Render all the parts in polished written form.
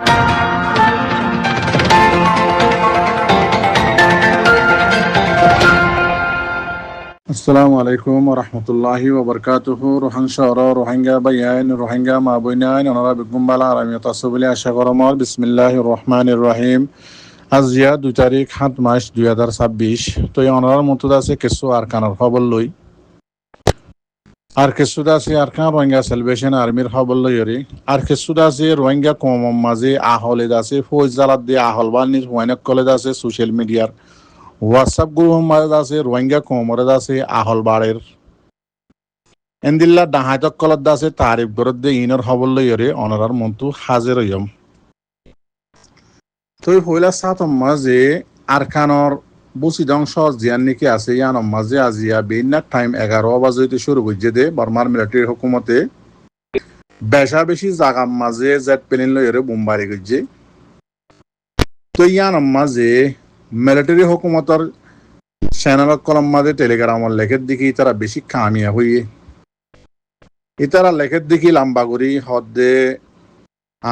আসসালামু আলাইকুম ওয়া রাহমাতুল্লাহি ওয়া বারাকাতুহু। রোহান শহর রোহিঙ্গা বাইয়ান রোহিঙ্গা মা বইনান ওনারা বেগম বালা আরামিয়ত আসবলি আশা করমর বিসমিল্লাহির রহমানির রহিম। আজ 2 তারিখ 7 মাস 2026। তো এই ওনার মতো আছে কিছু আরকানের খবর লই আর কিছু আছে আরকান রোহিঙ্গা সেলিব্রেশন আর্মির খবর লই আর কিছু আছে রোহিঙ্গা কম মাঝে আহলে আছে ফৌজ জালাত দিয়ে আহল বানির ওয়াইনক কলেজ আছে সোশ্যাল মিডিয়ার হোয়াটসঅ্যাপ গ্রুপ মাঝে আছে রোহিঙ্গা কমরে আছে আহল বাড়ের এন্দিল্লা ডাহাইতক কলত আছে তারিফ গরদ ইনর খবর লইরে অনারার মন্তু হাজির হইম। তো হইলা সাত মাঝে আরকানর বুসিদংশ জিয়ান নাকি আছে ইয়ান মাঝে আজিয়া বেইনাক টাইম 11 বাজে শুরু করছে দে বর্মার মিলিটারি হুকুমতে বেশা বেশি জাগা মাঝে জেট প্লেন লইরে বোমবারি করছে। তো ইয়ান মাঝে মিলিটারি হুকুমতর চ্যানেল কলম মাঝে টেলিগ্রামের লেখের দিকে তারা বেশি কামিয়া হইয়ে ইতারা লেখের দিকে লম্বা করি হদে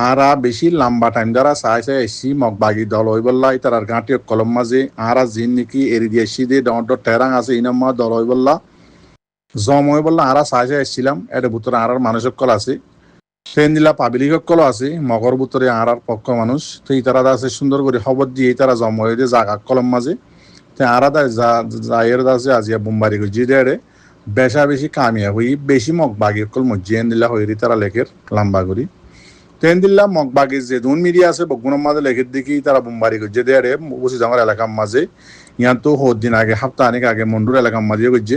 আরা বেশি লম্বা টাইম দ্বারা চাইছে এসি মগবাগি দল হই বললা ইতারার গাঁটি কলম মাঝে আরা জিন নাকি এরি দিয়ে এসি দিয়ে ডর টেরাং আছে ইনাম্মা দল হই বললা জম হই বললা আরা চাইছে এসছিলাম এটা ভিতরে আরার মানুষের কল আছে ট্রেন দিলা পাবলিক কল আছে মগর ভিতরে আরার পক্ষ মানুষ তো ইতারা আছে সুন্দর করে খবর দিয়ে তারা জম হয়ে দিয়ে জাগা কলম মাঝে তো আরা যাইয়ের আছে আজিয়া বোমবারি করছি দেড়ে বেশা বেশি কামিয়া হই বেশি মগবাগি কল মজিয়ান দিলা হইরি তারা লেখের লম্বা করি ট্রেন দিল্লা মগবাগি যে দুন মিডিয়া আছে বগুনের মাঝে লেখের দিকে তারা বোমবারি করছে দেড়ে বুঝি আমার এলাকার মাঝে ইয়ান তো হদ দিন আগে সপ্তাহানিক আগে মন্ডুর এলাকার মাঝে করছে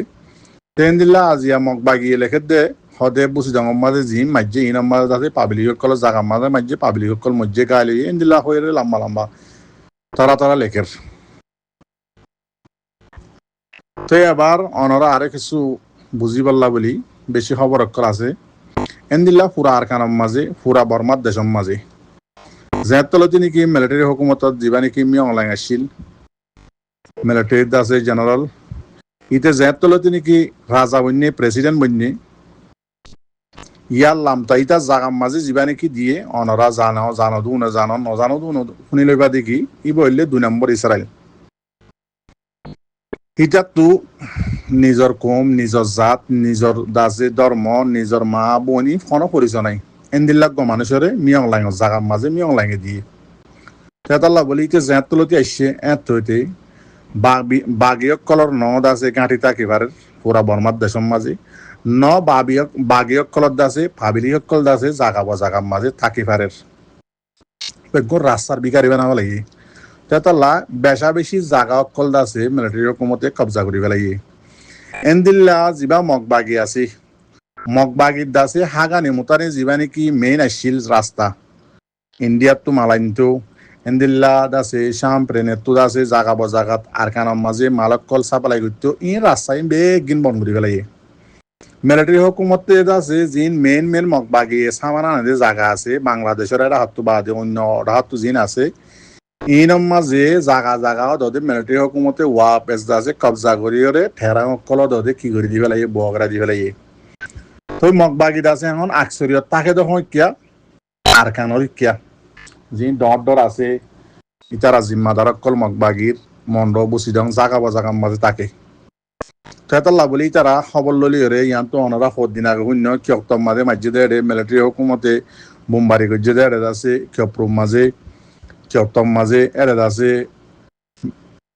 ট্রেন দিল্লা আজিয়া মগবাগি লেখের দে হদে বুঝি ডাঙর মাঝে জিম মাঝে ইনার মাঝে আছে পাবলিক কল জাগা মাঝে মাঝে পাবলিক কল মজ্জে গাইলে এন দিল্লা হয়ে লম্বা লম্বা তারা লেখের। তো এবার অনরা আরে কিছু বুঝি পারলা বলি বেশি খবর অক্ষর আছে এনদিল্লা পুরা আরকানের মাঝে পুরা বর্মার দেশের মাঝে যেতলতি নাকি মিলিটারি হুকুমতত যিবা নাকি অনলাইন আসছিল মিলিটারিত আছে জেনারেল ইতে যেতলতি নাকি রাজা বন্যে প্রেসিডেন্ট বন্যে ইয়ার লামতা ইটা জাগার মাঝে যিবা নাকি দিয়ে অনরা জানো দু নজানো শুনি লইবা দেখি ই বললে 2 নম্বর ইসরায়েল ইটাতো নিজর কম নিজর জাত নিজর দাসে ধর্ম নিজর মা বোনি কোনো পরিচয় নাই এন্দিল্লাগ মানুষের মিয়ং লাইন জাগার মাঝে মিয়ং লাইনে দিয়ে তেতাল্লা বলি যে জেঁত তুলতে আসছে এত হইতে বাগিয়ক কলর নদ আছে গাঁটি তাকিবার পুরা বর্মার দেশের মাঝে ন বাগিয়ক কলর দাসে ফাবিলিয়ক কল দাসে জাগার মাঝে তাকিবারের রাস্তার বিকারি বানাবো লাগে তেতাল্লা বেশা বেশি জাগা অকল দাসে মিলিটারি হুকুমতে কবজা করি পেলাই এনদিল্লা যিবা মগবাগি আছে মগবাগির দাসে হাগানি মোতারে যিবা নাকি মেইন আসছিল রাস্তা ইন্ডিয়াত তো মালাইনতো এনদিল্লা দাসে শাম প্রেনেতো দাসে জাগা বজাগাত আরকানের মাঝে মালক কল সাপ্লাই করতো ই রাস্তা বেগিন বন্ধ করি পেলাই মিলিটারি হুকুমতে আছে জিন মেইন মগবাগি সামানা যে জাগা আছে বাংলাদেশের এটা হাতটো বাদে অন্য হাতটো জিন আছে ইনম মাঝে জাগা দদে মিলিটারি হুকুমতে ওয়াপ এসদাসে কবজা করিরে ঠেরা কল দদে কি করে দিবে লাগে বগরা দিবে লাগে তো মগবাগি দাসে এখন আকসরিয়ত তাকে দেখো কিয়া আরকানর কিয়া যি ডর আছে ইতারা জিম্মাদার কল মগবাগির মন্ড বুসিদং জাগার মাঝে তাকে তেতাল্লা বলি তারা খবর ললি রে ইয়ান তো অনারা দিন আগে শূন্য কিয়ক্তম মাঝে মাঝে দেড়ে মিলিটারি হুকুমতে বোমবারি করছে দেড়ে আছে কিয়প্রুম মাঝে কিয়ক্তম মাঝে এড়ে আছে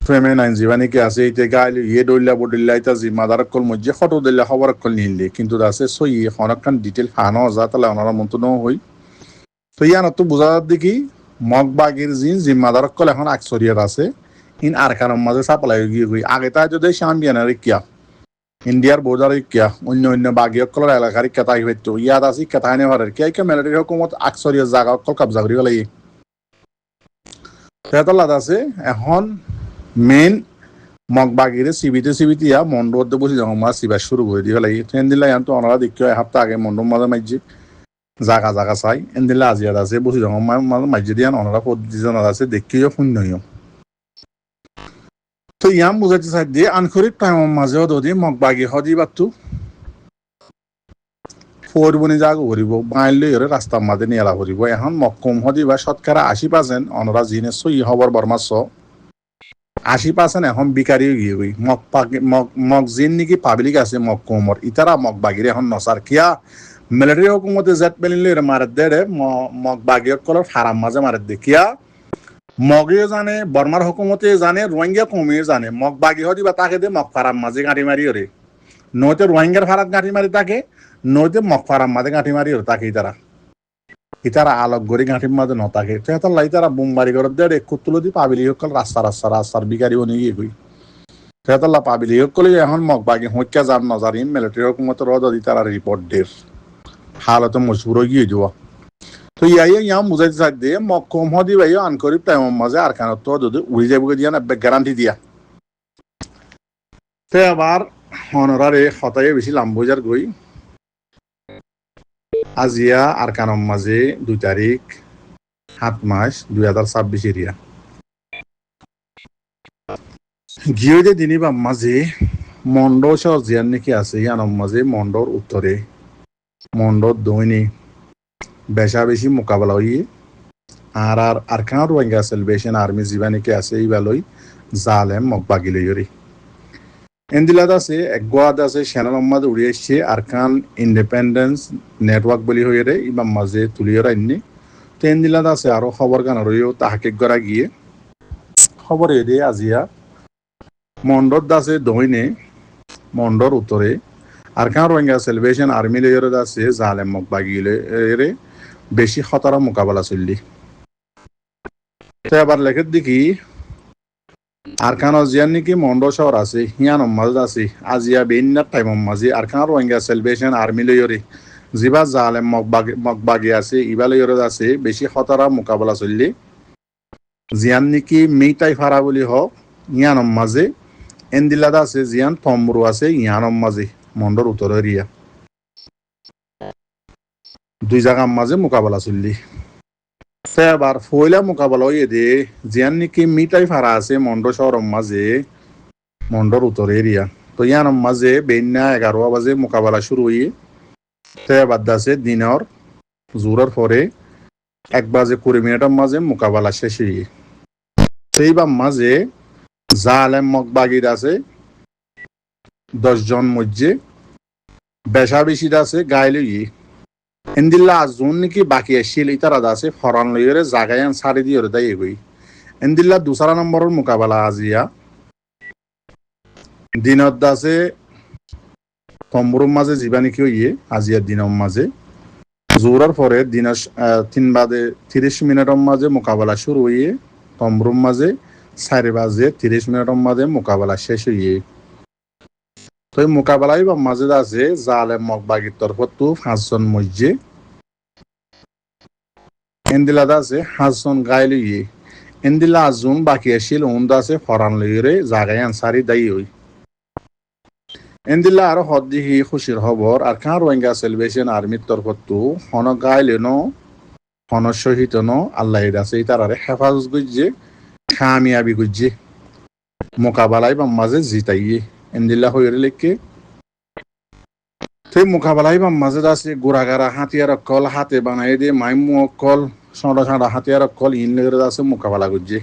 ফ্রেমে নাইন যিবা নাকি আছে এতিয়া গাইলে ইয়ে দৌলা বদলিলা এটা জিম্মাদার কল মধ্যে ফটো দিলে খবর কল নিলে কিন্তু আছে সই এখন ডিটেল ফানো যা তাহলে ওনারা মতো ন হই তো ইয়ান তো বোঝা দেখি মগবাগির জিন জিম্মাদার কল এখন আকসরিয়াত আছে ইন আরকানের মাঝে সাপ্লাই গিয়ে গই আগে তাই যদি শাম্পিয়ানের কিয়া ইন্ডিয়ার বোর্ডার কিয়া অন্য বাগিয়কলের এলাকার কেতা হইতো ইয়াদ আছে কেতাই নে পারে কে মিলিটারি হুকুমত আকসরিয়া জাগা কল কবজা করি লাগে তেতাল্লাদ আছে এখন মেইন মগবাগিরে সিবিতে মন্ডতে বসে যখন মাছ সিবা শুরু করে দিয়ে লাগে ট্রেন দিলা ইয়ান তো ওনারা দেখিও সপ্তাহ আগে মন্ডর মাঝে মাঝে জাগা চাই এন দিলা আজিয়াত আছে বসে যখন মাঝে দিয়ে ওনারা পদ্ধতিজন আছে দেখিও শূন্যও তো ইয়াম বুঝাইতে চাই দিয়ে আনখরিক টাইমের মাঝেও যদি মগবাগি হদি বাতু ফোরবনি জাগ হরিব বাইলে এর রাস্তার মাঝে নিয়ে হরিব এখন মক্কম হদি বা শতকরা 80% অনরা জিনে সই হবর বর্মাস 80% এখন বিকারি গিয়ে গই মক জিন নাকি পাবলিক আছে মক্কমর ইতারা মক বাগিরে এখন নসার কিয়া মিলিটারি হুকুমতে জেট পেলিলে মারে দে মক বাগিয়ত কলর ফারাম মাঝে মারে দে কিয়া মগেও জানে বর্মার হুকুমতে জানে রোহিঙ্গা কমিয়ে জানে মগ বাগি হদি বা তাকে দে মগ ফারাম মাঝে গাঁটি মারি ওরে নইতে রোহিঙ্গার ফারাত গাঁটি মারি তাকে নইতে মগ ফারাম মাঝে গাঁটি মারি ওরে তাকে ইতারা আলোক গড়ি গাঁটির মাঝে ন তাকে তো লাই তারা বোমবাড়ি করে দে কুতুলো দি পাবিলি হকল রাস্তার বিকারি বনে গিয়ে গই তেতলা পাবিলি হকল এখন মগ বাগি হইকা যার নজারিম মিলিটারি হুকুমতে রদ দি তারা রিপোর্ট দের হালতে মজবুর গিয়ে যাওয়া তো ইয়াম বুঝাইতে চাই দিয়ে মক কম হদি ভাই আনকরিব টাইমের মাঝে আর কানত তো যদি উড়ি যাবো দিয়া না গ্যারান্টি দিয়া তে আবার হনরারে হতাই বেশি লাম্বুজার গই আজিয়া আর কানম মাঝে 2 তারিখ 7 মাস 2026 এরিয়া গিয়ে যে দিনই বা মাঝে মন্ড শহর জিয়ার নাকি আছে ইয়ানম মাঝে মন্ডর উত্তরে মন্ডর দৈনি বেশা বেশি মোকাবেলা হইয়ে আর আরকান রোহিঙ্গা সেলিব্রেশন আর্মি জীবানিকে আছে ইবালই জালেম মকবাগিলে ইয়রি এন্দিলাদ আছে একগোয়াদ আছে সেনানম্মাদ উড়ি এসছে আরকান ইন্ডিপেন্ডেন্স নেটওয়ার্ক বলি হয়ে রে ইমাম মাঝে তুলিয়ে রাইনি তো এন্দিলাদ আছে আরো খবর গানারও তাহাকে গড়া গিয়ে খবর এদে আজিয়া মন্ডর দাসে দইনে মন্ডর উত্তরে আরকান রোহিঙ্গা সেলিব্রেশন আর্মি লেয়ার আছে জালেম মকবাগিলে রে বেশি খতরা মোকাবেলা চললি আবার লেখের দেখি আরকান জিয়ান নাকি মন্ড শহর আছে হিয়ান মাঝে আছে আজিয়া বেইনার টাইম মাঝে আরকান রোহিঙ্গা সেলিব্রেশন আর্মি লইরে জিবা জালেম মকবাগি আছে ইবা লইরে আছে বেশি খতরা মোকাবেলা চললি জিয়ান নাকি মেইটাই ফারা বলি হোক ইয়ান মাঝে এন্দিলাদা আছে জিয়ান তম্বরু আছে ইয়ান মাঝে মন্ডর উত্তর এরিয়া 2 জায়গার মাঝে মোকাবেলা চললি এবার ফয়লা মোকাবেলা হয়ে দে জিয়ান নাকি মিটাই ফারা আছে মন্ড শহর মাঝে মন্ডর উত্তর এরিয়া তো ইয়ান মাঝে বেন্যা 11 বাজে মোকাবেলা শুরু হয়ে এবার আছে দিনর জোরের পরে 1 বাজে 20 মিনিটের মাঝে মোকাবেলা শেষ হয়ে সেইবার মাঝে জালেম মকবাগির আছে 10 জন মধ্যে বেশা বেশি আছে গাইলে এন্দিল্লা জোন নাকি বাকি আসছিল ইতারা আছে ফরান লইরে জাগায়ান সারি দিয়ে দাই এগই এন্দিল্লা 2 নম্বরের মোকাবেলা আজিয়া দিনত আছে তম্বুর মাঝে জীবানি কি হইয়ে আজিয়া দিনের মাঝে জোরের পরে দিন 3 বাজে 30 মিনিটের মাঝে মোকাবেলা শুরু হইয়ে তম্বুর মাঝে 4 বাজে 30 মিনিটের মাঝে মোকাবেলা শেষ হইয়ে তো এই মোকাবেলাই বা মাঝে আছে জালেম মকবাগির তরফ তো 5 জন মধ্যে এন্দিলাদা আছে 5 জন গাইলে এন্দিলা আজুন বাকি আসছিল উন্দা আছে ফরান লইরে জাগায় আনসারি দায়ী হই এন্দিলা আরো হদ্দিহি খুশির খবর আর কান রোহিঙ্গা সেলিব্রেশন আর্মির তরফ তো হন গাইলে ন হন শহীদ ন আল্লাহ আছে তারারে হেফাজত গুজে কামিয়াবি গুজে মোকাবেলাই বা মাঝে জিতাইয়ে এন্দিল্লা হয়ে লেখকে সেই মোকাবেলাই বা মাঝে আছে গোড়াগাড়া হাতিয়ার কল হাতে বানাই দিয়ে মাইমু কল সাঁড়া সাঁড়া হাতিয়ার কল ইন লেগে আছে মোকাবেলা করছে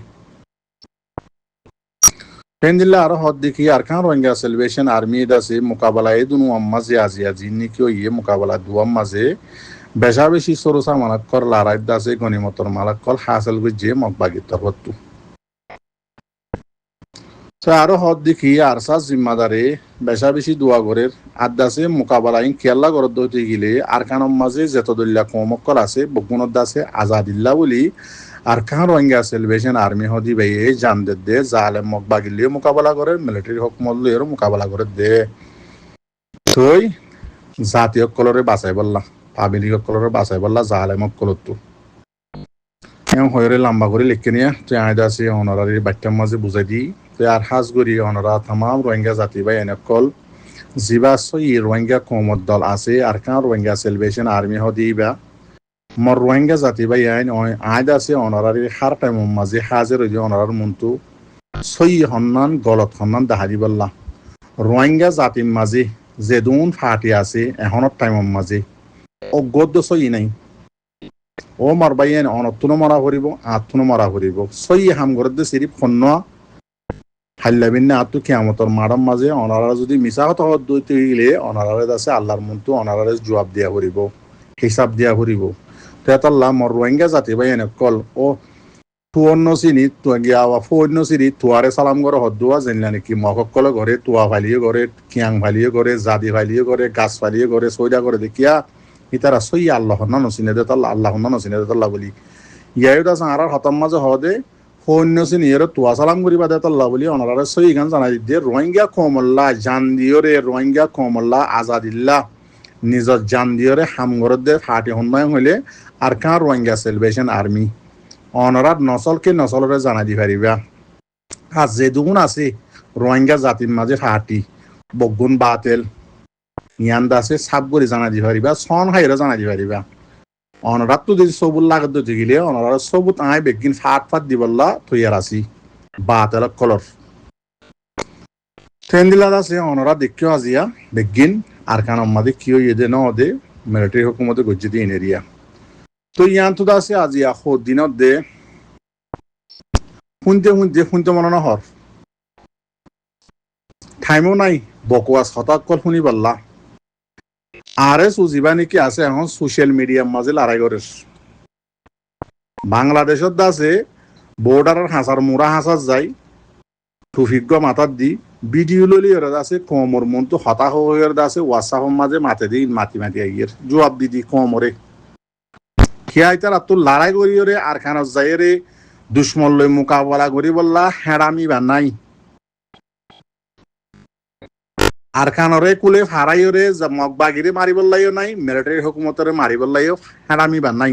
এন্দিল্লা আরো হদ দেখি আর কান রোহিঙ্গা সেলিব্রেশন আর্মি আছে মোকাবেলায় দুনু মাঝে আজিয়া জিন্নি কি ইয়ে মোকাবেলা দুয়াম মাঝে বেশা বেশি সরুসা মালাক কর লারাইদ আছে গনিমতর মালাক কল হাসেল করছে মকবাগির তরফ আরো হদ দেখি আর সাস জিম্মাদারে বেশা বেশি দোয়া ঘরের আদাসে মোকাবেলাই খেয়াল্লা গরদ হইতে গেলে আর কানম মাঝে যেতদুল্লা কমকল আছে বগুনত আছে আজাদিল্লা বলি আর কান রোহিঙ্গা সেলিব্রেশন আর্মি হদি ভাই জান দে জালেম মকবাগিলিও মোকাবেলা করে মিলিটারি হকমল্লিও মোকাবেলা করে দে তুই জাতীয় কলরে বাঁচাই বললা পাবলিক কলরে বাঁচাই বললা জালেম কলতো এম হয়ে লম্বা করে লিখে নিয়ে তুই আয়দা আছে অনারারি বাচ্চার মাঝে বুঝাই দিই আর হাজ গরি অনরা তাম রোহিঙ্গা জাতি বাই এনেকল জিবা সই রোহিঙ্গা কমত দল আছে আর কান রোহিঙ্গা সেলিব্রেশন আর্মি হদিবা মর রোহিঙ্গা জাতি বাই আইন আইদ আছে অনারারি হার টাইম মাঝে হাজের হইলে অনারার মন্তু সই হন্নান গলত হন্নান দাহারি বললা রোহিঙ্গা জাতির মাঝে যেদুন ফাটি আছে এখনত টাইম মাঝে অগদ্য সই নাই ও মারবাইন অনতুনো মরা করিব আতুনো মরা করিব সই হাম গরদ্দে সিরিপ খন্ন হাল্লাবিন না আতু কিয়ামতর মারাম মাঝে অনারা যদি মিছা কথা দইতে গেলে অনারারে আছে আল্লাহর মনটো অনারারে জবাব দিয়া করিব হিসাব দিয়া করিব তেতাল্লাহ মর রোহিঙ্গা জাতি ভাই এনে কল ও তুয়ন্ন চিনি গিয়াওয়া ফৈন্য চিনি তুয়ারে সালাম করে হদ্দুয়া জানিলা নাকি মককলে ঘরে তুয়া ফালিয়ে ঘরে কিয়াং ফালিয়ে ঘরে জাদি ফালিয়ে ঘরে গাছ ফালিয়ে ঘরে সৈদা করে দেখিয়া ইতারা সই আল্লাহ না নচিনে দেতাল্লাহ আল্লাহ না নচিনে দেতাল্লাহ বলি ইয়ায়ুদ আছে আর হতম মাঝে হদে সৈন্য চিনি এর তুয়া সালাম করিবা দেতাল্লাহ বলি অনারে সই গান জানাই দিয়ে রোহিঙ্গা কমল্লা জান দিয়রে রোহিঙ্গা কমল্লা আজাদিল্লাহ নিজর জান দিয়রে হামগর দে ফাটি হন্যায় হইলে আর কাঁ রোহিঙ্গা সেলিব্রেশন আর্মি অনরাত নচলকে নচলরে জানাই দি পারিবা আর যে দুগুণ আছে রোহিঙ্গা জাতির মাঝে ফাটি বগুন বাতেল ইয়ান্দা আছে সাব করে জানাই দি পারিবা সন হাইরে জানাই দি পারিবা অনরাত তো যদি সবুর লাগত দিতে গেলে অনরা সবুত আই বেগিন ফাট ফাট দিবল্লা থইয়ার আসি বাতেল কলর ট্রেন দিলাদ আছে অনরা দেখিও আজিয়া বেগিন আর কান আমাদের কিও ইয়ে ন দে মিলিটারি হুকুমতে গজ্জি দিয়ে এরিয়া তো ইয়ান তো আছে আজিয়া দিনত দে শুনতে মনে নহর টাইমও নাই বকোয়াস হঠাৎ কল শুনি পারলা আরে সুজিবা নাকি আছে এখন সোশ্যাল মিডিয়ার মাঝে লড়াই করে বাংলাদেশত আছে বর্ডারের হাসার মুরা হাসার যাই টুফিজ্ঞ মাথার দি ভিডিও ললি আছে কমর মন তো হতাশ হয়ে আছে ওয়াটসঅ্যাপের মাঝে মাথে দি মাতি আইয়ের জবাব দি কমরে খিয়াইতার তো লড়াই করি রে আর খানত যাই রে দুশ্মন লই মোকাবেলা করি বললা হেরামি বা নাই আর খানরে কুলে ফারাইরে মগবাগিরে মারি বললাইও নাই মিলিটারি হুকুমতরে মারি বললাইও হেরামি বা নাই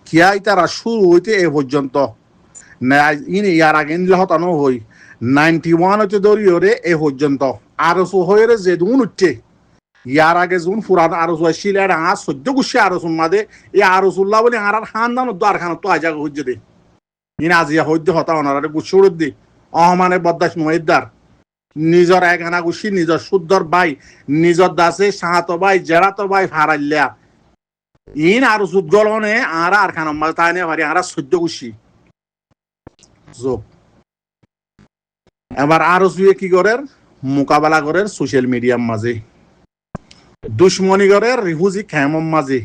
খিয়াইতারা শুরু হইতে এ পর্যন্ত ইয়ার আগে হতানো হই 91 হইতে দরিয়রে এ পর্যন্ত আরো হয়ে যে দুন উঠছে ইয়ার আগে যখন ফুরান আরো ছিল আর 14 গুছি আরো মাদে এই আরো উল্লাহ বলে আর খানদান আর খান তো আজা হইছে দে ইন আজিয়া হইতে হতা অনারে গুছি উড় দি অহমানে বদাস মহিদার নিজর এক আনা গুছি নিজর শুদ্ধর ভাই নিজর দাসে সাত ভাই জেরাত ভাই ফারাইল্লা ইন আরো সুদগলনে আর খান মাঝে তাই নে ভারি আর 14 গুছি যোগ এবার আরো জুয়ে কি করেন মোকাবেলা করেন সোশ্যাল মিডিয়ার মাঝে দুশ্মনী করেন রিফিউজি ক্যাম্পের মাঝে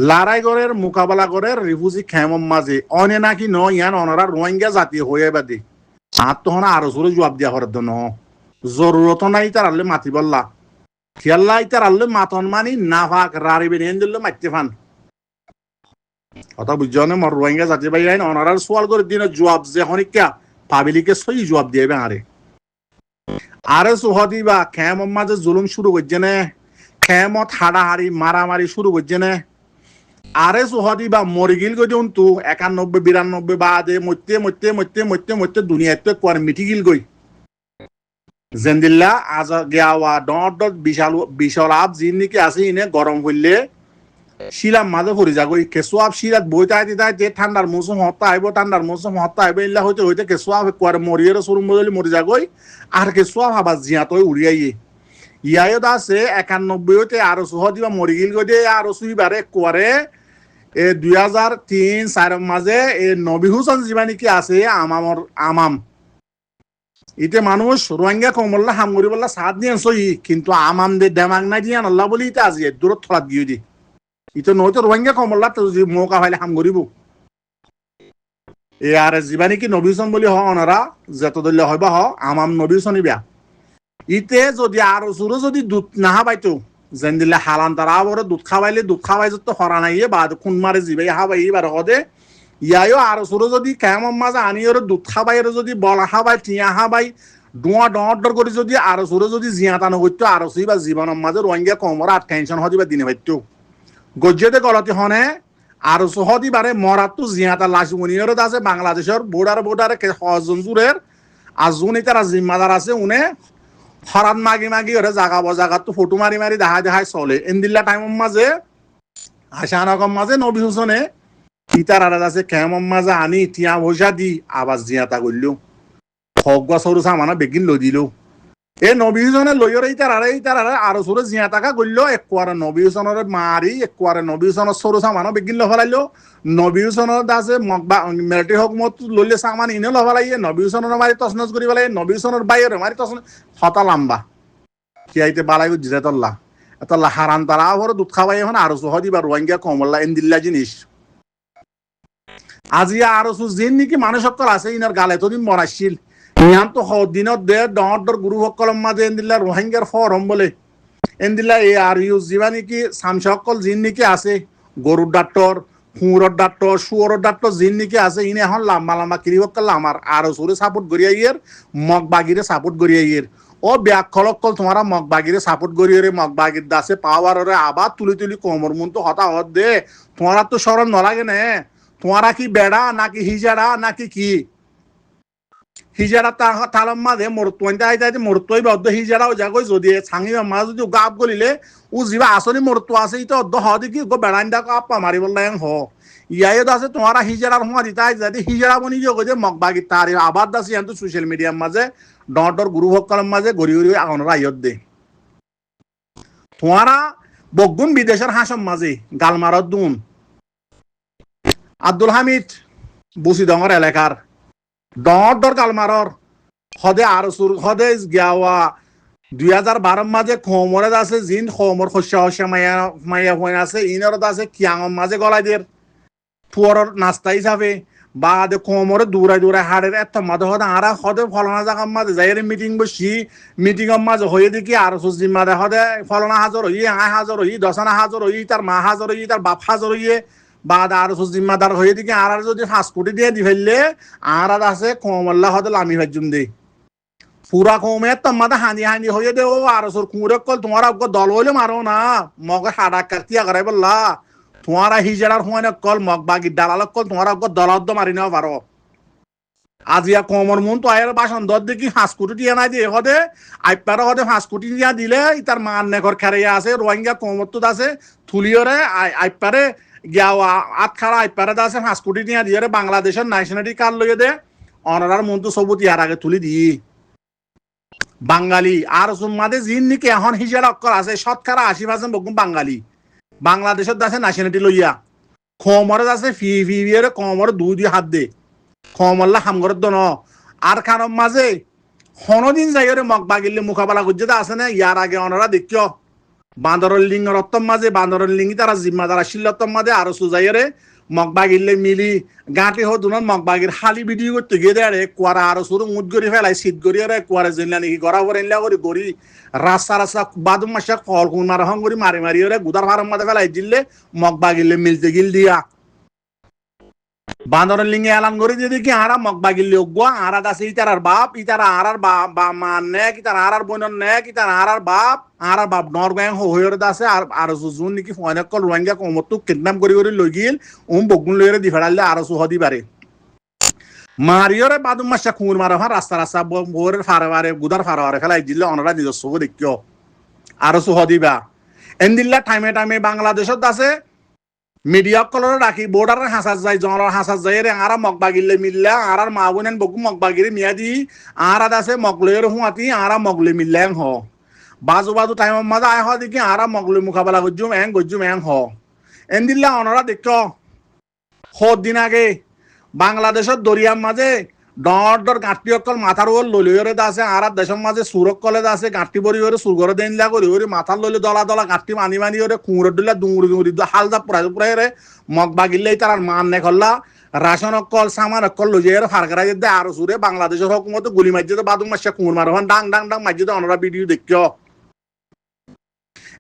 লড়াই করেন মোকাবেলা করেন রিফিউজি ক্যাম্পের মাঝে অনে নাকি ন ইয়ান অনারা রোহিঙ্গা জাতি হয়ে বাদে আর তখন আরো জোরে জবাব দিয়া করার জন্য জরুরত নাই তার আল্লে মাতি বললা খেয়াল্লা তার আল্লে মাতন মানি না ফাঁক রাড়িবে নিয়ে দিল মারতে ফান কথা বুঝছো না মর রোহিঙ্গা জাতি ভাই আইন অনারার সোয়াল করে দিন জবাব যে হনিকা পাবিলিকে সই জবাব দিয়ে আরে সুহদি বা খেমর মাঝে জুলুম শুরু করছে না খেমত হাড়াহাড়ি মারামারি শুরু করছে না আরে সুহদি বা মরিগিল গই দিন তু 91 92 বাদে মরতে দুনিয়াতে কোয়ার মিটি গিল গই জেন্দিল্লা আজ গেওয়া ডট বিশাল আপ জিন নাকি আছে ইনে গরম করলে শিলাম মাঝে ভরি যাগই কেঁচুয়াপ শিলাত বইতাই দিতাই ঠান্ডার মৌসুম হত্যা আইব ঠান্ডার মৌসুম হত্যা আইব ইল্লা হইতে কেঁচুয়াপ কোয়ার মরিয়ের সরুম বদলি মরি যাগই আর কেঁচুয়াপ হাবা জিয়াতই উড়িয়াইয়ে ইয়ায়ত আছে 91 হইতে আরো সুহদি বা মরিগিল গই দিয়ে আরো সুইবারে কোয়ারে এ 2003-4 মাঝে এ নবী হুসেন জীবা নাকি আছে আমাম ইতে মানুষ রোহিঙ্গা কমল্লা হামগরি বললা সাত নিয়ে সই কিন্তু আমাম দে দেমাগ নাই দিয়ে আল্লাহ বলি ইতে আজি দূরত থলাত গিয়ে দি ইতো নয়তো রোহিঙ্গা কমল্লা তো যদি মৌকা পাইলে হাম করিব এ আর জীবানী কি নবীসন বলি হ অনারা যত দলীয় হইবা হ আমাম নবীসনই বিয়া ইতে যদি আর সুরো যদি দুধ নাহা পাইতো যেন দিলে হালান তারা বড় দুধ খাওয়াই যত হরা নাই বা খুন মারে জিবাই হাবাই এবার হদে ইয়ায়ও আর সুরো যদি কেমন মাঝে আনি ওর দুধ খাবাই যদি বলা হাবাই টিয়া হাবাই ডুয়া ডর করে যদি আর সুরো যদি জিয়াতানো করতো আর সুই বা জীবনের মাঝে রোহিঙ্গা কমর আর টেনশন হদি বা দিনে পাইতো গজ্জেতে গলতি হনে আর সহদি বারে মরাতো জিয়াতা লাশ উনিয়র আছে বাংলাদেশের বর্ডারে হজনজুরের আর জুনি তারা জিম্মাদার আছে উনি হরান মাগি ওরে জাগা তো ফটো মারি দেখাই চলে এন্দিল্লা টাইমের মাঝে হাসানকম মাঝে নবী হুসনে ইতার আর আছে কেমন মাঝে আনি টিয়া ভসা দি আবার জিয়াতা করল হক গা সরু সামানা বেগিন লই দিল এই নবী হুসেনের লইয়র এই তারারে আরো সুরে জিয়া টাকা করলো একবারে নবী হুসেনের মারি একবারে নবী হুসেনের সরু সামানো বেগিন লফালাইলো নবী হুসেনের দাসে মিলিটারি হকমত লইলে সামান ইনে লফালাইয়ে নবী হুসেনের মারি তসনস করি পেলাই নবী হুসেনের বাইরে মারি তসনস হতা লাম্বা কি আইতে বালাই জিরে তল্লা তল্লা হারান তারা ভরে দুধ খাওয়াই এখন আরো সুহ দিবা রোহিঙ্গা কমল্লা এন্দিল্লা জিনিস আজিয়া আরো সু জিন নাকি মানুষ সকল আছে ইনার গালে তো দিন মরাইছিল ইয়ান তো দিনত দে ডর গুরু সকল মাঝে এন্দিল্লা রোহিঙ্গার ফরম বলে এন্দিল্লা এ আর ইউ যিবা নাকি সামসা সকল জিন নাকি আছে গরুর ডাক্তর ফুঁড়র ডাক্তর শুয়রের ডাক্তর জিন নাকি আছে ইনে এখন লাম্বা লাম্বা কিরি সকল আমার আরো সুরে সাপোর্ট করিয়া ইয়ের মগ বাগিরে সাপোর্ট করিয়া ইয়ের ও ব্যাকল তোমারা মগ বাগিরে সাপোর্ট করিয়ে রে মগ বাগির দাসে পাওয়ারে আবার তুলি তুলি কোমর মন তো হতা হত দে তোমারা তো সরম নলাগে নে তোমারা কি বেড়া নাকি হিজাড়া নাকি কি হিজাড়া তালম মাঝে মরত্বইতে আইতে মরত্বই বদ্ধ হিজাড়াও যাগই যদি ছাঙি মাছ যদি গাপ গলিলে ও যিবা আসনি মরত্ব আছে ইতো অদ্দ হ দেখি গো বেড়াইন্দা আপা মারিব লাইন হ ইয়াই আছে তোমারা হিজাড়ার সময় দিতে যদি হিজাড়া বনি যোগ যে মগবাগি তার আবার দাসি কিন্তু সোশ্যাল মিডিয়ার মাঝে ডর গুরু সকলের মাঝে গড়ি গড়ি আগনরা আয়ত দে তোমারা বগুন বিদেশের হাসম মাঝে গালমারত দুন আব্দুল হামিদ বুসিডঙ্গর এলাকার ডর গালমারর সদে আর সদে গিয়াওয়া 2012 মাঝে খমরে আছে জিন খমর শস্য মায়া মায়া হয়ে আছে ইনরত আছে কিয়াঙর মাঝে গলাই দের ফুয়ারর নাস্তা হিসাবে বা দে খমরে দূরাই হাড়ের এত মাঝে হদে আরা সদে ফলনা জায়গার মাঝে যাই মিটিং বসি মিটিংয়ের মাঝে হয়ে দেখি আর জিম্মাদে সদে ফলনা হাজর হই আয় হাজর হই দশনা হাজর হই তার মা হাজর হই তার বাপ হাজর হইয়ে বা আর জিম্মাদার হয়ে দিকে আর যদি 5 কোটি দিয়ে দি ফেললে আর আছে কমল্লা হদে লামি ভাজুম দে পুরা কমে তোমাদের হানি হয়ে দে ও আর কুঁড়ে কল তোমার দল হইলে মারো না মগে হাডা কাটিয়া করাই বললা তোমার হিজার সময় কল মগ বাগি দালাল কল তোমার দলত মারি নেওয়া পারো আজিয়া কমর মন তো আয়ের বাসন দর দেখি 5 কোটি দিয়ে নাই দিয়ে হদে আইপারে হদে 5 কোটি দিয়া দিলে তার মান নেকর খেরাইয়া আছে রোহিঙ্গা কমর তো আছে থুলিয়রে আইপারে গিয়া আট খারা আইপারে আছে 5 কোটি দিয়া দিয়ে বাংলাদেশের ন্যাশনালিটি কার্ড লইয়ে দে অনারার মন তো সবুত ইয়ার আগে তুলি দি বাঙালি আর মাদে জিন নাকি এখন হিজার অক্ষর আছে 80% বকুম বাঙালি বাংলাদেশের দাসে ন্যাশনালিটি লইয়া খমরে আছে ফি কমরে দুই হাত দে খমল্লা হামগর দন আর খানম মাঝে হনদিন যাইরে মগ বাগিলে মুখাবালা গুজ্জে আছে না ইয়ার আগে অনারা দেখিও বান্দরের লিঙ্গর রত্তম মাঝে বান্দরের লিঙ্গি তারা জিম্মাদার শিল্লতম মাঝে আরো সুজাইরে মগবাগিলে মিলি গাঁটি হো দুনত মগবাগির হালি ভিডিও করতে গিয়ে দেয় কুয়ারা আরো শুরু মুদ গড়ি ফেলাই শীত গড়িয়ে কুয়ারে জেনলা নাকি গড়া করে এনলা করে গড়ি রাস্তা বাদুম মাসে ফল কুন মারা হং করে মারি গুদার ফার্ম মাঝে ফেলাই দিলে মগবাগিলে মিলতে গিল দিয়া বান্দরের লিঙ্গে এলান করে দিয়ে দেখি আরা মগবাগিলে ওগুয়া আরা দাসে ইতার বাপ ইতার আরার বা মান নে কি তার আরার বোনের নে কি তার আরার বাপ নরগাং হইরে দাসে আর জুন নাকি ফয়নে কল রোহিঙ্গা কমতো কিডন্যাপ করে লই গিল বগুন লইরে দি ফেলালে আর হদি পারে মারিয়রে বাদুম মাসা খুন মারা রাস্তা বোরের ফারাবারে গুদার ফারাবারে ফেলাই দিলে অনরা নিজস্ব দেখিও আর হদিবা এন্দিল্লা টাইমে বাংলাদেশত আছে মিডিয়া কলর রাখি বর্ডারে হাসার যায় জনর হাসার যায় রে আরা মগবাগিলে মিললা আর মা বোনেন বকু মগবাগিরে মিয়াদি আর আছে মগলের হুয়াতি আর মগলে মিললেন হ বাজু টাইম মাঝে আয় হ দেখি আর মগলে মুখাবেলা গজ্জুম এং হ এন্দিল্লা অনরা দেখো দিন আগে বাংলাদেশের দরিয়ার মাঝে ডর গাঁটি অকল মাথার ওর ললিয়রে আছে আর দেশের মাঝে সুরক কলে আছে গাঁটি বরি ওরে সুরগরে দেনলা করি ওরে মাথার লইলে দলা গাঁটি মানি ওরে কুঁড়ে দিলা দুঙুরি হাল যা পুরাই রে মগ বাগিলে তার মান নে করলা রাশন অকল সামান অকল লইয়ে ফারগারা দে আর সুরে বাংলাদেশের হকুমত গুলি মাইজে বাদুম মাসে কুঁড় মারো ডাং মাইজে অনরা ভিডিও দেখিও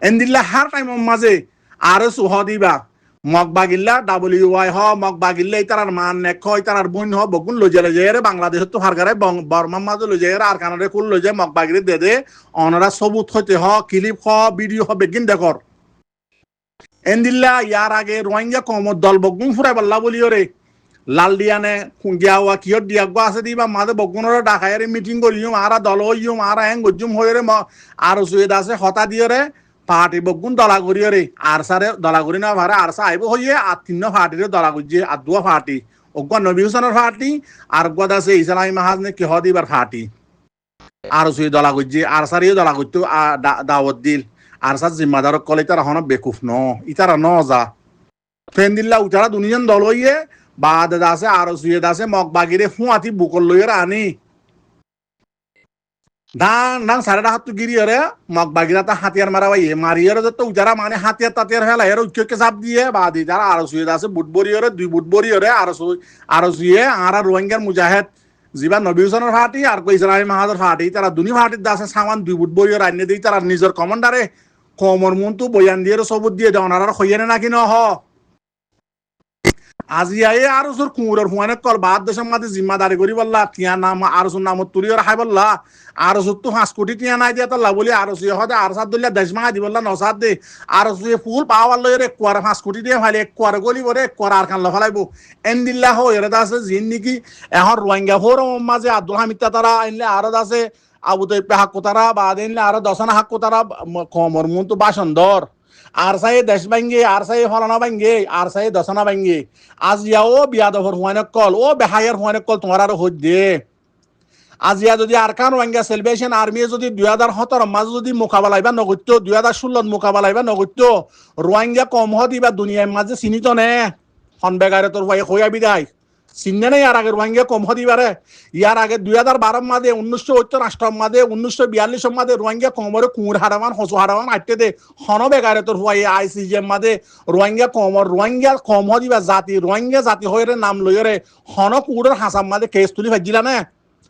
এন্দিল্লা হার টাইমের মাঝে আর সুহ দিবা মগবাগিল্লা WY হ মগবাগিল্লা তার মান নেক হয় তার বোন হ বগুন লইজে রে বাংলাদেশ তো ফারগারে বর্মার মাঝে লইজে আর কানাডে কুল লইজে মগবাগিরে দে অনরা সবুত হইতে হ ক্লিপ হ ভিডিও হ বেগিন দেখর এন্দিল্লা ইয়ার আগে রোহিঙ্গা কমর দল বগুন ফুরাই বললা বলিও রে লাল দিয়ানে গিয়াওয়া কিয়র দিয়াগো আছে দিবা মাঝে বগুনর ডাকাইরে মিটিং করিও আর দল হইও আর এং গজ্জুম হইরে আর সুয়েদ আছে হতা দিও রে পার্টি বগুন দলা করিও রে আর সারে দলা করি না ভারে আর সা আইব হইয়ে আর 3 পার্টিরে দলা করছে আর 2 পার্টি অজ্ঞ নবী হুসেনের পার্টি আর গদ আছে ইসলামী মাহাজ নে কি হদিবার পার্টি আর সুই দলা গজ্জি আর সারিও দলা গজ্তু দাওয়াত দিল আর সার জিম্মাদার কলে তারা হন বেকুফ ন ইতারা ন যা ফেন দিল্লা উতারা দুনিজন দল হইয়ে বাদ দাসে আর সুয়ে দাসে মগ বাগিরে হুঁয়াতি বুকল লইয়ের আনি ডাং ডাং সাড়ে হাতু গিরি রে মগ বাগিরা তা হাতিয়ার মারা ভাই মারিয়ার তো উজারা মানে হাতিয়ার তাতিয়ার হেলা এর উচ্চকে চাপ দিয়ে বাদি যারা আর সুয়ে দাসে বুট বরিয়রে দুই বুট বরিয়রে আর সুয়ে আর রোহিঙ্গার মুজাহিদ যিবা নবী হুসেনের ফাটি আর ইসলামী মাহাজের ফাটি তারা দুনি ফাটির দাসে সামান দুই বুট বরিয়র আইনে দিই তারা নিজের কমান্ডারে কমর মন্তু বয়ান দিয়ে সবুত দিয়ে দেওয়ার আর হইয়ানে নাকি ন হ আজিয়ায়ে আর ওর কুমুরের হুয়ানে কল বাদ দেশের মাঝে জিম্মাদারি করি বললা টিয়া নাম আর ওর নাম তুরিয়র হাই বললা আর ওর তো 5 কোটি টিয়া নাই দিয়া তাল্লা বলি আর ওসি হদে আর সাত দলিয়া দেশ মাই দি বললা নসাদ দে আর ওসি ফুল পাওয়ার লইরে কোয়ার 5 কোটি দিয়ে ফাইলে কোয়ার গলি বরে কোয়ার আর খান লফালাইবো এন্দিল্লাহ এর দাসে জিন নিকি এখন রোহিঙ্গা ফোরাম মাঝে আব্দুল হামিদ তারা এনলে আর দাসে আবু তৈব হাক্কু তারা বাদ এনলে আর দশনা হাক্কু তারা কমর মুন্তু বাসন্দর আর সাই দেশ ভাঙ্গে আর সাই ফলানা ভাঙ্গে আর সাই দশনা ভাঙ্গে আজিয়া ও বিয়াদফর হুয়ানে কল ও বেহাইয়ার হুয়ানে কল তোমার আর হই দে আজিয়া যদি আরকান রোহিঙ্গা সেলিব্রেশন আর্মি যদি 2017 মাঝে যদি মোকাবেলা বা নগত্য 2016 মোকাবেলা বা নগত্য রোহিঙ্গা কম হদিবা দুনিয়ার মাঝে চিনিত নে হনবেগারে তোর ভাই হইয়া বিদায় চিন্নে নেই আর আগে রোহিঙ্গা কম হদিবারে ইয়ার আগে 2012 মাঝে 1978 মাঝে 1942 মাঝে রোহিঙ্গা কমরে কুঁর হারামান হসু হারামান আটতে দে হনবেগারে তোর ভাই আইসিজিএম মাঝে রোহিঙ্গা কম হদিবা জাতি রোহিঙ্গা জাতি হয়ে নাম লইরে হন কুঁড়ের হাসাম মাঝে কেস তুলি ভাজিলা না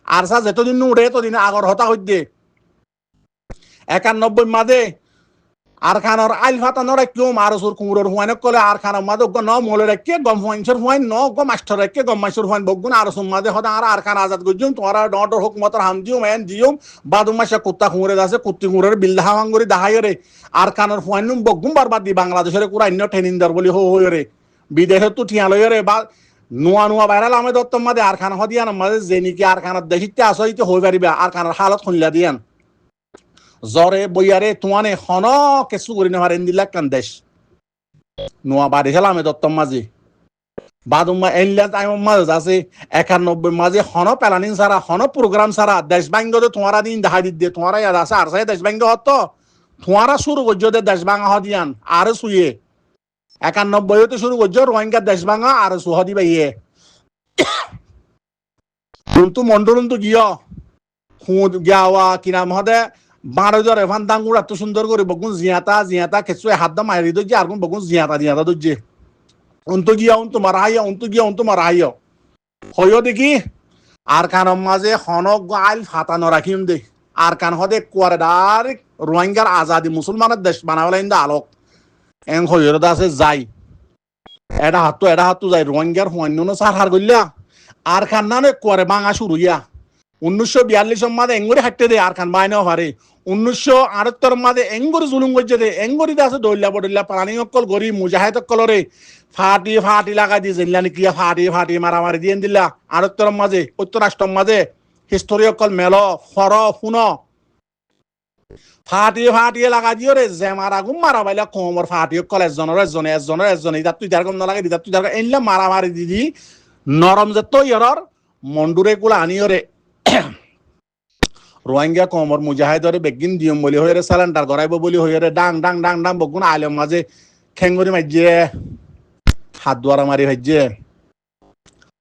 আর সা যেতদিন উড়ে এতদিন আগর হতা হইতে 91 মাঝে আর খানোর আইল ফাতানোর কেউ মারসুর কুমুরের হুয়ানে কলে আর খানোর মাঝে ন মলে রেখে গম হুয়াইনসর হুয়াইন ন গম মাস্টার রেখে গম মাস্টার হুয়াইন বগুন আর সুম মাঝে হতা আর খান আজাদ গজুম তোমার ডর হুকুমতর হাম দিও মেন দিও বাদুম মাসে কুত্তা কুমুরে দাসে কুত্তি কুমুরের বিল্লা হাঙ্গরি দাহাইরে আর খানোর হুয়াইন বগুম বারবার দি বাংলাদেশের কুরা অন্য ট্রেনিংদার বলি হইরে বিদেশে তো ঠিয়া লইরে বা নোয়া নোয়া বাইরাল আমি দত্তম মাঝে আর খান হদিয়ান মাঝে যে নাকি আর খানার দেখিতে আসইতে হই পারিবে আর খানার হালত খুললা দিয়ান জ্বরে বইয়ারে তোমানে হন কেসু করি নেওয়ার এন্দিল্লা কান দেশ নোয়া বাড়ি খেলাম দত্তম মাঝে বাদুম্মা এনলা টাইম মাঝে আছে 91 মাঝে হন প্যালানিং সারা হন প্রোগ্রাম সারা দেশ বাঙ্গতে তোমারা দিন দেখা দিতে তোমারা ইয়াদ আছে আর সাই দেশ বাঙ্গ হতো তোমারা শুরু করছো দেশ ভাঙা হদিয়ান আর শুয়ে 91 শুরু করছো রোহিঙ্গা দেশ ভাঙা আর সুহদি বাইয়ে কিন্তু মন্ডলন তো গিয়া খুদ গিয়াওয়া কিনা মহদে 12 এফান দাঙ্গুর এত সুন্দর করে বগুন জিয়াতা খেসু হাত দা মারি দইছে আর কোন বগুন জিয়াতা দইছে উনতো গিয়া উনতো মারাইয়া হইও দেখি আর কানম মাঝে হনক আইল ফাতানো রাখিম দে আর কান হদে কোয়ারে ডাইরেক্ট রোহিঙ্গার আজাদি মুসলমানের দেশ বানাবলাই দা আলোক এং হইর দাসে যাই এটা হাতু যাই রোহিঙ্গার হুয়ান্য সার হার গইলা আর খান না কোয়ারে বাঙা শুরু ইয়া 1942 মাঝে এঙ্গরি হাঁটতে দে আর খান বাইনাও পারে 1978 মাঝে এঙ্গরি জুলুম করছে দে এঙ্গরি দাসে দইলা বডইলা প্রাণী অকল গরি মুজাহিদ অকলরে ফাটি লাগাই দিয়ে জেনলা নাকি ফাটি মারামারি দিয়ে দিলা 78 মাঝে 78 মাঝে হিস্টোরি অকল মেল ফর শুন ফাটিয়ে লাগা দিও রে যে মারা গুম মারা বাইলা কমর ফাটি অকল এজনে ইদা তুই দার গম নালাগে দিদা তুই দার এনলা মারামারি দিদি নরম যে তো ইয়রর মন্ডুরে কুলা আনিয়রে রোহিঙ্গা কমর মুজাহিদরে বেগিন দিয়ম বলি হইরে সালেন্ডার গরাইব বলি হইরে ডাং বগুন আলম মাঝে খেঙ্গরি মাইজে হাত দুয়ারা মারি ভাইজে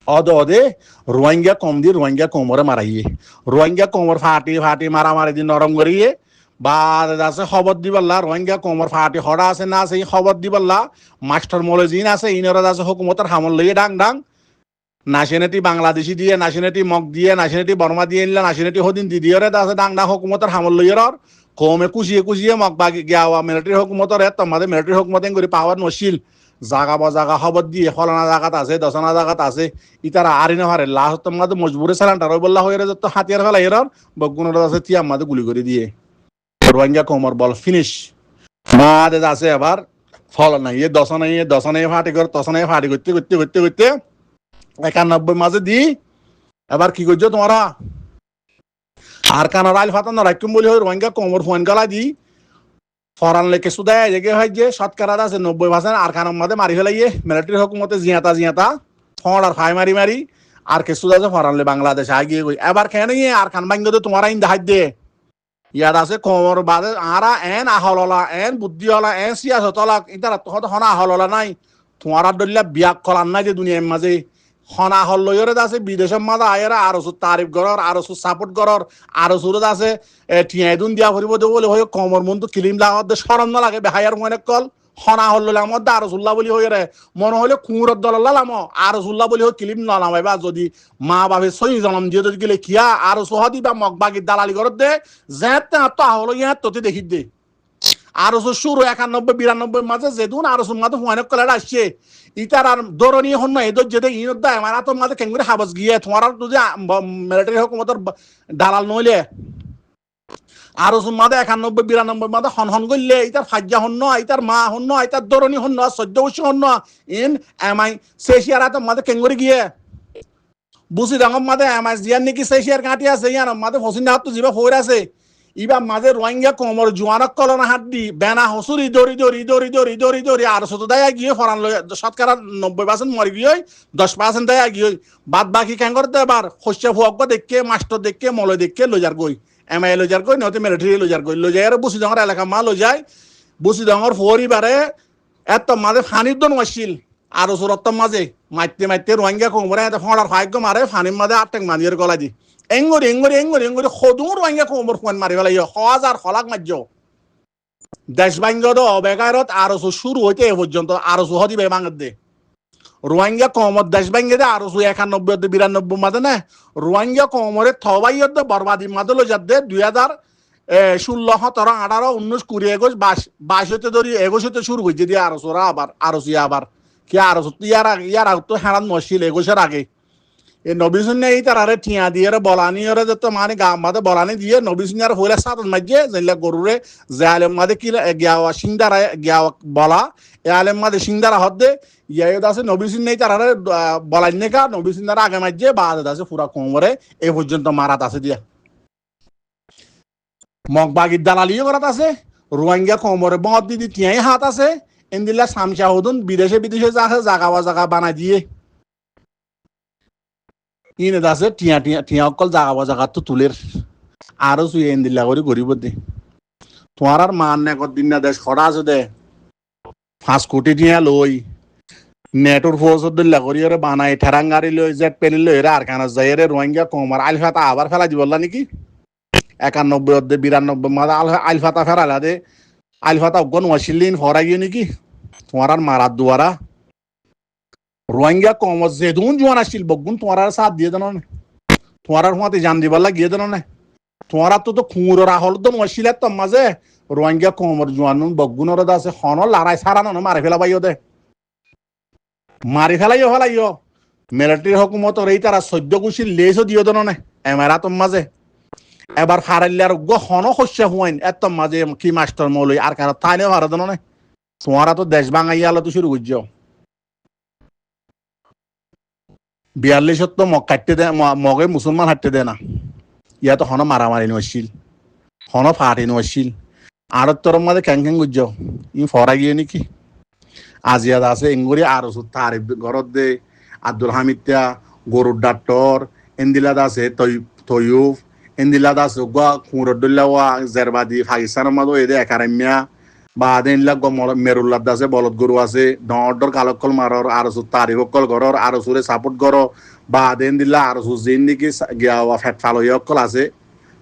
অদে রোহিঙ্গা কম দি রোহিঙ্গা কমরে মারাইয়ে রোহিঙ্গা কমর ফাটি মারামারি দি নরম করিয়ে বা আছে খবর দিবাল্লা রোহিঙ্গা কমর ফাটি হড়া আছে না আছে খবর দিবাল্লা মাস্টার মলজিন আছে ইনরা আছে হুকুমতের হামল লইয়ে ডাং নাশনালিটি বাংলাদেশি দিয়ে নাশনালিটি মগ দিয়ে নাশনালিটি বর্মা দিয়ে নিলা নাশনালিটি হদিন দি দিয়ে আছে ডাং হুকুমতের হামল লইয়ের কমে কুচিয়ে মগ বাগি গিয়া মিলিটারি হুকুমতের তোমাদের মিলিটারি হুকুমতে করে পাওয়ার নছিল জাগা বজাগা খবর দিয়ে ফলানা জায়গাত আছে দশনা জায়গাত আছে ইতারা আরি না হারে লাস্ট তোমাদের মজবুরে সালান্টার বললা হয়ে যত হাতিয়ার ফেলা এর বগুনের আছে তিয়া আমাদের গুলি করে দিয়ে রোহিঙ্গা কমর বল ফিনিশ মাদে আছে আবার ফল নাই দশনাই ফাটি করে তসনাই ফাটি করতে 91 মাঝে দি এবার কি করছো তোমরা আর কানার আইল ফাতানো রাখুম বলি হয় রোহিঙ্গা কমর ফোন গালা দি ফরান লেকে সুদায় জেগে হয় যে শতকরা আছে 90% আর কানার মাঝে মারি ফেলাইয়ে মিলিটারি হুকুমতে জিয়াতা ফড় আর ফাই মারি আর কিছু আছে ফরানলে বাংলাদেশ আগিয়ে গই এবার কেন আর খান বাঙ্গতে তোমার আইন দেখাই দে ইয়াত আছে কমর বাদে আরা এন আহললা এন বুদ্ধিওয়ালা এন সিয়াসতলা ইতারা তখন হনা আহললা নাই তোমার দলিয়া বিয়াক কলান নাই যে দুনিয়ার মাঝে হনা হল লইরে আছে বিদেশের মাঝে আয়েরা আরো তারিফ গরর আরো সাপোর্ট গরর আরো সুরত আছে টিয়াইদুন দিয়া করিব দে বলে হয় কমর মন তো কিলিম লাগত শরম না লাগে বেহায়ার মনে কল হনা হল লইলাম মধ্যে আরো সুল্লা বলি হয়ে রে মনে হলে কুঁড়র দল লাম আরো সুল্লা বলি হয় কিলিম নলামাইবা যদি মা বাবে সই জনম দিয়ে যদি গেলে খিয়া আরো সহদি বা মগবাগির দালালি করত দে যেতে তো হলো ইয়া তোতে দেখি দে আরো শুরু 91-92 মাঝে যেদিন আরো মাঝে হুয়ানক কলার আসছে ইতার আর দরনীয় হন না এদের যেতে ইনত দেয় আমার তো মাঝে কেঙ্গুরে হাবস গিয়ে তোমার যদি মিলিটারি হুকুমতের দালাল নইলে আরো মাঝে 91-92 মাঝে হন হন করলে ইতার ফাজ্জা হন না ইতার মা হন না ইতার দরনী হন না 14 বছর হন না ইন এমআই সেশিয়ার তো মাঝে কেঙ্গুরে গিয়ে বুঝি ডাঙর মাঝে এমআই জিয়ার নাকি সেশিয়ার কাটি আছে ইয়ার মাঝে ফসিন হাত তো জিবা ফোর আছে ইবা মাঝে রোহিঙ্গা কমর জোয়ানক কলনা হাত দি বেনা হসুর ইদরি আর শত দায় গিয়ে ফরান লই শতকরা 90% মরি গিয়ে 10% দায় গিয়ে বাদ বাকি কেন করতে এবার শস্য ফুয়াক দেখকে মাস্টার দেখকে মলয় দেখকে লজার গই এমআই লজার গই নতে মিলিটারি লজার গই লজাই আর বুসি ডাঙর এলাকা মা লজাই বুসি ডাঙর পরিবারে এত মাঝে ফানির দন ওয়াসিল আর সুরত মাঝে মাইতে রোহিঙ্গা কমরে এত ফড়ার ভাগ্য মারে ফানির মাঝে আটেক মানিয়ের গলা দি এঙ্গরি সদুর রোহিঙ্গা কমর ফোন মারি ফেলাই হাজার খলাক মার্য দেশ বাঙ্গদ বেকারত আরো শুরু হইতে এ পর্যন্ত আরো হদিবে বাঙার দে রোহিঙ্গা কমর দেশ বাঙ্গে দে আরো 91-92 মাঝে না রোহিঙ্গা কমরে থবাইয়ত বরবাদি মাদে লো যাদ দে 2016 17 18 19 20 21 22 হতে ধরি 21 হতে শুরু হইছে দিয়ে আরো সোরা আবার কি আরো ইয়ার তো হেরান মশিল 21 আগে এই নবীসুন্না এই তারারে টিয়া দিয়ে বলানি ওরে যত মানে গাম মাদে বলানি দিয়ে নবীসুন্নার হইলে সাত মাঝে যেলা গরুরে যে আলেম মাদে কি গিয়াওয়া সিংদারা গিয়াওয়া বলা এ আলেম মাদে সিংদারা হদ্দে ইয়াইদ আছে নবীসুন্না এই তারারে বলানি নেকা নবীসুন্নার আগে মাঝে বাদ আছে পুরা কোমরে এই পর্যন্ত মারাত আছে দিয়া মগবাগির দালালিও করাত আছে রোহিঙ্গা কোমরে বহত দিদি টিয়াই হাত আছে এন্দিল্লা শামশাহুদুন বিদেশে জাগা বানাই দিয়ে ইনে দাসে টিয়া অকল জাগা তো তুলের আরো সুই এন্দিল্লা করে গরিব দে তোমার আর মান নে কদিন না দেশ খরা আছে দে 5 কোটি টিয়া লই নেটর ফোর্স দিল্লা করি রে বানাই ঠেরাঙ্গারি লই জেট পেনি লই রে আর কানা যাই রে রোহিঙ্গা কমার আলফাতা আবার ফেলা দিবল্লা নাকি 91-92 মাদা আলফাতা ফেরালা দে আলফাতা গন ওয়াশিলিন ফরা গিয়ে নাকি তোমার আর মারাত দুয়ারা রোহিঙ্গা কম যেদুন জোয়ান আসছিল বগুন তোমার সাথ দিয়ে দেন তোমার হুঁতে জান দিবাল্লা গিয়ে দেন না তোমার তো খুঁড় রাহল তো নছিল তো মাঝে রোহিঙ্গা কমর জোয়ান বগুন আছে হন লড়াই সারানো মারি ফেলাবাইও দে মারি ফেলাইও মিলিটারি হকুমত এই তারা 14 গুছি লেসও দিয়ে দেন না এমেরা তোর মাঝে এবার ফারাইলার গ হন শস্য হুয়াইন এত মাঝে কি মাস্টার মৌলই আর কারো তাইনে হারা দেন না তোমার তো দেশ বাঙাইয়ালো তো শুরু করছো 42 তো মগ কাটতে দে মগে মুসলমান হাঁটতে দে না ইয়া তো হন মারামারি নছিল হন ফাটি নছিল আর তোর মাঝে ক্যাং গুজ ই ফরা গিয়ে নাকি আজিয়াদ আছে এঙ্গুরি আর তারিফ ঘরত দে আব্দুল হামিদা গরুর ডাক্তর এন্দিলাদ আছে তয়ুব এন্দিলাদ আছে খুঁড়দুল্লাওয়া জেরবাদি পাকিস্তানের মাঝে এদে একারামিয়া বা দেনলা মেরুল্লাদ আছে বলদ গরু আছে ডর কালকল মারর আর তারিফকল ঘরর আর সুরে সাপোর্ট গর বা দেন দিল্লা আর জিন নাকি গিয়াওয়া ফেট ফালয়কল আছে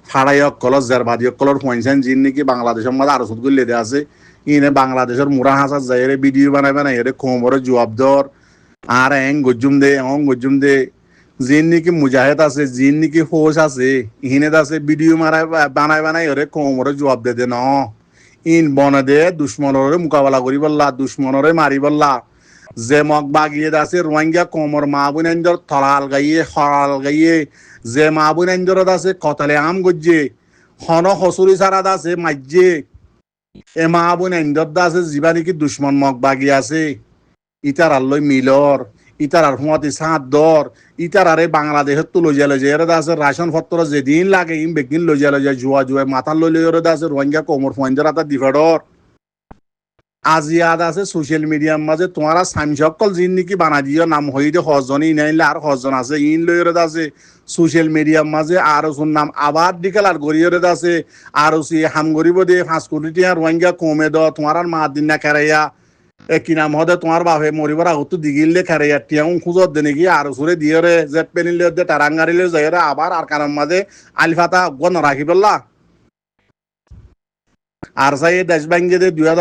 ফাড়াইকল জেরবাদিকলর পয়সান জিন নাকি বাংলাদেশের মাঝে আর সুদ গুলি আছে ইনে বাংলাদেশের মুরা হাসার যাই ভিডিও বানাই এর কোমরে জবাব দর আর গজুম দে জিন নাকি মুজাহিদ আছে জিন নাকি ফৌজ আছে ইহিনে আছে ভিডিও বানাই এর কোমরে জবাব দে ন ইন বনে দে দুশ্মনরে মোকাবেলা করি বললা দুশ্মনরে মারি বললা যে মগ বাগিয়ে আছে রোহিঙ্গা কোমর মা বোনেন্দর থলাল গাইয়ে যে মা বোনেন্দর আছে কতলে আম গজ্জে হন হসুরি সারাদ আছে মাজ্জে এ মা বোনেন্দর আছে যিবা নাকি দুশ্মন মগ বাগি আছে ইতার আল্লই মিলর ইতার আর হুঁয়াতি সাঁত দর ইতার আরে বাংলাদেশের তো লইয়া এরা আছে রাশন পত্র যেদিন লাগে ইম বেগিন লইয়া জুয়া মাথার লইলে আছে রোহিঙ্গা কোমর ফয়েন্দার আতা দিফাডর আজি আদ আছে সোশ্যাল মিডিয়ার মাঝে তোমারা সামি সকল জিন নাকি বানা দিও নাম হইতে হজনই নাইলে আর হজন আছে ইন লইরে আছে সোশ্যাল মিডিয়ার মাঝে আর ওর নাম আবার ডিকালার গড়িয়ে আছে আর ওসি হাম গরিব দে 5 কোটি টিয়া রোহিঙ্গা কমে দ তোমার আর মা দিন না কারাইয়া কি নাম হদে তোমার বাপে মরিবার আগত দিগিলে কারাইয়া টিয়াও খুঁজত দে নাকি আর ওসরে দিয়ে রে জেট পেনিলে দে টারাঙ্গারিলে যাই রে আবার আর কারণ মাঝে আলিফাতা গণ রাখি বললা আর সাই দেশ ব্যাংকে 2000